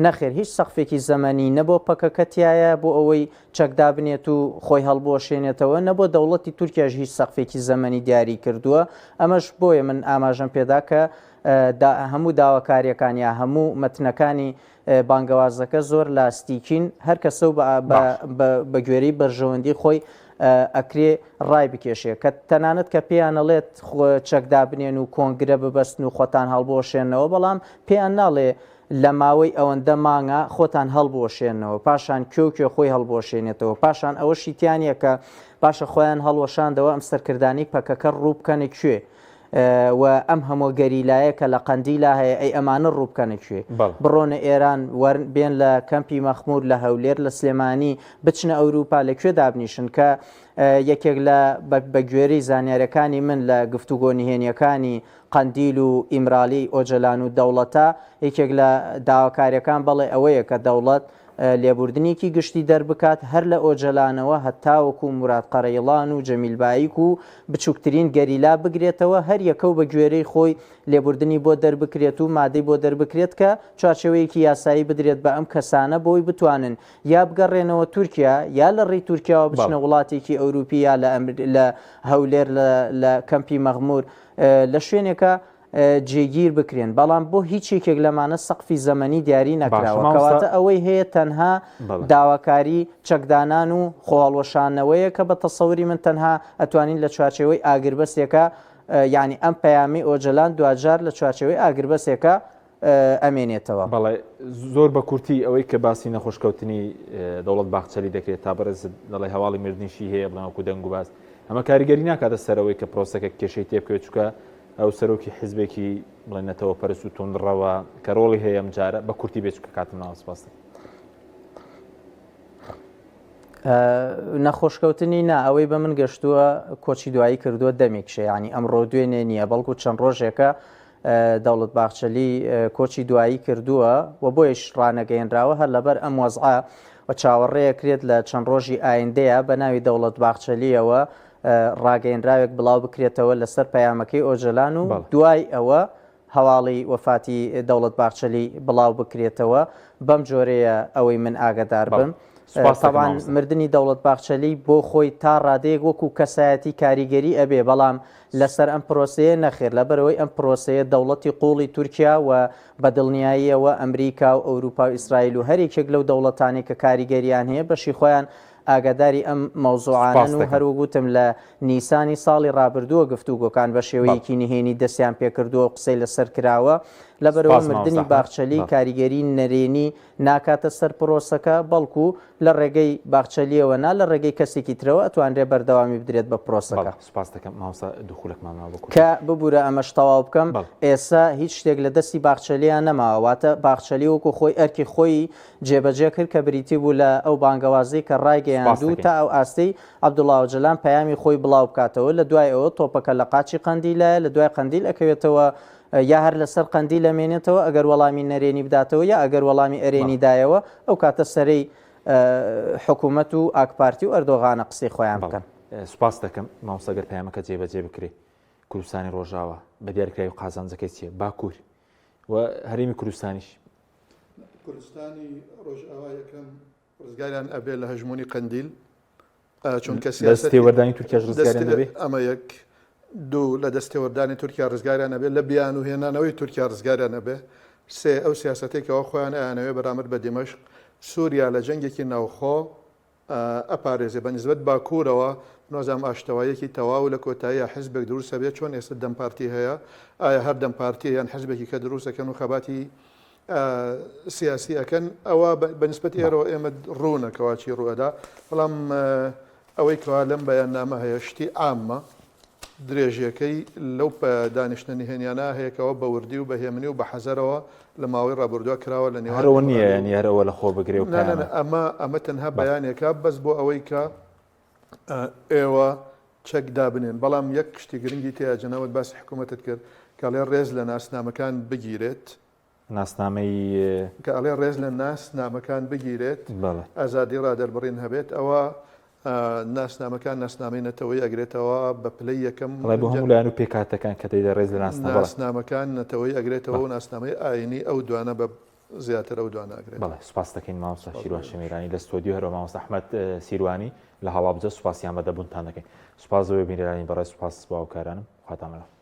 نەخێر هیچ سەقفێکی زەمەنی نەبۆ پەکەکەتیایە بۆ ئەوەی چەکدا بنێت و خۆی هەڵبۆشێنێتەوە نەبوو دەوڵەتی تورکیاش هیچ سەقفێکی زەمەنی دیاری کردووە ئەمەش بۆیە من ئاماژەم پێدا کە هەموو داواکاریەکان یا هەموو مەتنەکانی بانگەوازەکە زۆر لاستیکین هەر کەسە و بە گوێرەی بەرژەوەندی خۆی ئەکرێ ڕای بکێشێ کە تەنانەت کە پێیانەڵێت چەکدا بنێن و کۆنگرە ببەستن و خۆتان هەڵبۆشێنەوە بەڵام پێیان ناڵێ لە ماوەی ئەوەندە مانگە خۆتان هەڵبۆشێنەوە پاشان کوێ خۆی هەڵبۆشێنێتەوە پاشان ئەوە شیتیانە کە باشە خۆیان هەڵوەشاندەوە ئەم سەرکردانی پەکەکە ڕووبکەنێک کوێ و ئەم هەموو گەریلایە کە لە قەندیلا هەیە ئەی ئەمانە ڕووبکەنە کوێ بڕۆنە ئێران بێن لە کەمپی مەخمور لە هەولێر لە سلێمانی بچنە ئەوروپا لەکوێ دابنیشن کە یەکێک لە بە گوێرەی زانیاریەکانی من لە گفتوگۆ نهێنیەکانی قەندیل و ئیمرالی ئۆجەلان و دەوڵەتە یەکێک لە داواکاریەکان بەڵێ ئەوەیە کە دەوڵەت لێبوردنێکی گشتی دەربکات هەر لە ئۆجەلانەوە هەتاوەکو مراد قەرەیڵان و جەمیلبایک و بچووکترین گەریلا بگرێتەوە هەر یەکە و بە گوێرەی خۆی لێبوردنی بۆ دەربکرێت و مادەی بۆ دەربکرێت کە چارچەوەیەکی یاسایی بدرێت بە ئەم کەسانە بۆی بتوانن یا بگەڕێنەوە تورکیا یا لە ڕێی تورکیاوە بچنە وڵاتێکی ئەوروپی یا لە هەولێر لە کەمپی مەغمور لە شوێنێکە جێگیر بکرێن بەڵام بۆ هیچ یەکێک لەمانە سەقفی زەمەنی دیاری نەکراوە کەواتە ئەوەی هەیە تەنها داواکاری چەکدانان و خۆڵوەشانەوەیە کە بە تەسەوری من تەنها ئەتوانین لە چوارچێوەی ئاگربەسێکە یعنی ئەم پەیامی ئۆجەلان دوجار لە چوارچێوەی ئاگربەسێکە ئەمێنێتەوە. بەڵێ زۆر بە کورتی ئەوەی کە باسی نەخۆشکەوتنی دەوڵەت باخچەلی دەکرێت تا بەرز دەڵی هەواڵی مردنیشی هەیە بڵێنەوەکو دەنگ و باس ئەمە کاریگەری ناکاتە سەرەوەی کە پرۆسەکە کێشەی تێبکەوێت چکە ئەو سەرۆکی حیزبێکی بڵێنێتەوە پەرس و تۆندڕەوە کە ڕۆڵی هەیە ئەم جارە بە کورتی بێت کە کاتم ناوەسپاستە نەخۆشکەوتنی نا ئەوەی بە من گەشتووە کۆچی دوایی کردووە دەمێکشە ینی ئەمڕۆ دوێنێ نییە بەڵکو چەند ڕۆژێکە دەوڵەت باخچەلی کۆچی دوایی کردووە و بۆیش ڕانەگەیەنراوە هەر لەبەر ئەم وەزعە و چاوەڕێیەکرێت لە چەند ڕۆژی ئایندەیە بە ناوی دەوڵەت باخچەلیەوە ڕاگەیەنراوێک بڵاو بکرێتەوە لەسەر پەیامەکەی ئۆجەلان و دوای ئەوە هەواڵی وەفاتی دەوڵەت باخچەلی بڵاو بکرێتەوە بەم جۆرەیە ئەوەی من ئاگدار بم. تاوان مردنی دەوڵەت باخچەلی بۆ خۆی تا ڕادەیەک وەکو کەسایەتی کاریگەری ئەبێ بەڵام لەسەر ئەم پرۆسەیە نەخێر لەبەرەوەی ئەم پرۆسەیە دەوڵەتی قوڵی تورکیا و بەدڵنیاییەوە ئەمریکا و ئەوروپا و ئیسرائیل و هەرێکێک لەو دەوڵەتانی کە کاریگەریان هەیە بەشی خۆیان ئاگاداری ئەم مەوزوعانن و هەروەگوتم لە نیسانی ساڵی ڕابردووە گفتوگۆکان بە شێوەیەکی نهێنی دەستیان پێکردووە قسەی لەسەر کراوە لەبەرەوە مردنی باخچەلی کاریگەری نەرێنی ناکاتە سەر پرۆسەکە بەڵکو لە ڕێگەی باخچەلیەوە نا لە ڕێگەی کەسێکی ترەوە ئەتوانرێ بەردەوامی بدرێت بە پرۆسەکە. سپاس دەکەم ماوەسا دوخولێکمان کە ببوورە ئەمەش تەواو بکەم ئێستا هیچ شتێک لە دەستی باخچەلیان نەماواتە باخچەلی وەکو خۆی ئەرکی خۆی جێبەجێ کرد کە بریتی بوو لە ئەو بانگەوازی کە ڕایگەیاندوو تا ئەو ئاستی عەبدوڵڵا ئۆجەلان پەیامی خۆی بڵاو بکاتەوە لە دوای ئەوە تۆپەکە لە قاچی قەندیلە لە دوای قەندیل ئەکەوێتەوە یا هەر لەسەر قەندیل لەمێنێتەوە ئەگەر وەڵامی نەرێنی بداتەوە یا ئەگەر وەڵامی ئەرێنی دایەوە ئەو کاتە سەرەی حکوومەت و ئاکپارتی و ئەردۆغانە قسەی خۆیان بکەن. سوپاس دەکەم ماوەسەگەر پەیامەکە جێبەجێ بکرێ کوردستانی ڕۆژاوە بە دیارکراوی و قازانجەکەی چیە باکوور و هەرێمی کوردستانیش کوردستانی ڕۆژئاوا یەکەم ڕزگاریان ئەبێ لە هەژمونی قەندیل چونکە دەستێوەردانی تورکیا ڕزگاریان دەبێ ئەمە یەک دوو لە دەستێوەردانی تورکیا ڕزگاریان ئەبێ لە بیان و هێنانەوەی تورکیا ڕزگاریان ئەبێ سێ ئەو سیاسەتێکەوە خۆیان ئەیانەوێ بەرامبەر بە دیمەشق سووریا لە جەنگێکی ناوخۆ ئەپارێزێ بە نسبەت باکوورەوە نۆزام ئاشتەوایەکی تەواو لە کۆتاییە حیزبێک دروستە بێت چۆن ئێستا دەمپارتی هەیە ئایا هەر دەمپارتی یان حیزبێکی کە دروستەکەن و خەباتی سیاسی ئەەکەن ئەوە بەنسبەت ئێرەوە ئێمە ڕوونەکەواچی ڕوەدا بەڵام ئەوەی کەوا لەم بەیاننامە هەیە شتی عامە درێژیەکەی لەو دانیشتە نهێنیانە هەیەکەوە بە وردی و بەهێمنی و بە حەزەرەوە لە ماوەی ڕابردووە کراوە لە هەرەوە نییە ینی هەرەوە لە خۆ بگرێ و ئەمە تەنها بەیانێکە بەس بۆ ئەوەی کە ئێوە چەک دابنێن بەڵام یەک شتی گرنگی تیا جەناوت باسی حکوومەتت کرد کاڵێ ڕێز لە ناسنامەکان بگیرێت ناسنامەی کاڵێ ڕێز لە ناسنامەکان بگیرێت ئازادی ڕادەربڕین هەبێت ئەوە ناسنامەکان ناسنامەی نەتەوەی ئەگرێتەوە بە پلەی یەکەم بۆ هەموو لایەن و پێکاتەکان کە تێدا ڕێز لە ناسنامەکان نەتەوەی ئەگرێتەوە و ناسنامەی ئاینی ئەو دوانە بە زیاتر ئەو دوانە ئەگرێت. بەڵێ سوپاس دەکەین مامۆستا شیروان شەمیرانی لە ستۆدیۆ هەرۆ مامۆستا ئەحمەد سیروانی لە هەڵابجە سوپاسیان بە دەبوونتان دەکەین. سوپاس زۆر بینەرانی بەڕێز سوپاس باوکارانم خواتان لەگەڵ.